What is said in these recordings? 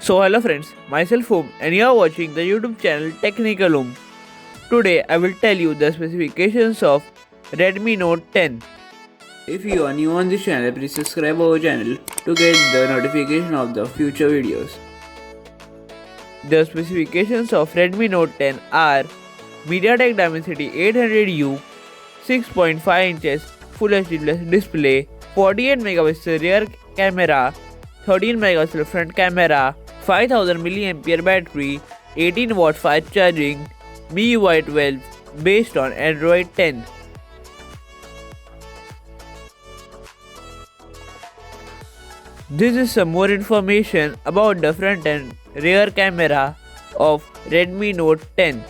So hello friends, myself Om and you are watching the YouTube channel Technical Om. Today I will tell you the specifications of Redmi Note 10. If you are new on this channel, please subscribe our channel to get the notification of the future videos. The specifications of Redmi Note 10 are MediaTek Dimensity 800U, 6.5 inches Full HD Plus display, 48 megapixel rear camera, 13 megapixel front camera, 5000 mAh battery, 18 watt fast charging, MIUI 12 based on Android 10. This is some more information about the front and rear camera of Redmi Note 10.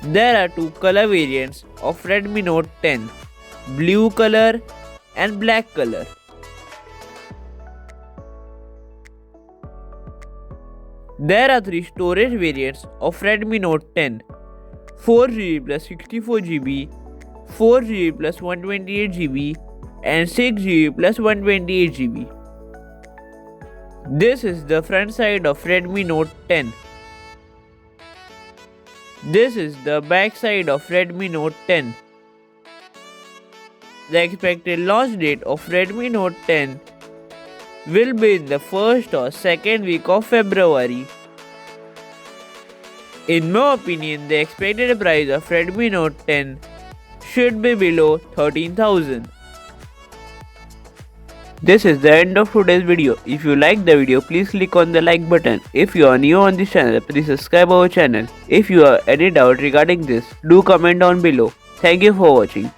There are two color variants of Redmi Note 10, blue color and black color. There are three storage variants of Redmi Note 10, 4GB plus 64GB, 4GB plus 128GB and 6GB plus 128GB. This is the front side of Redmi Note 10. This is the back side of Redmi Note 10. The expected launch date of Redmi Note 10 will be in the first or second week of February. In my opinion, the expected price of Redmi Note 10 should be below 13,000. This is the end of today's video. If you like the video, please click on the like button. If you are new on this channel, please subscribe our channel. If you have any doubt regarding this, do comment down below. Thank you for watching.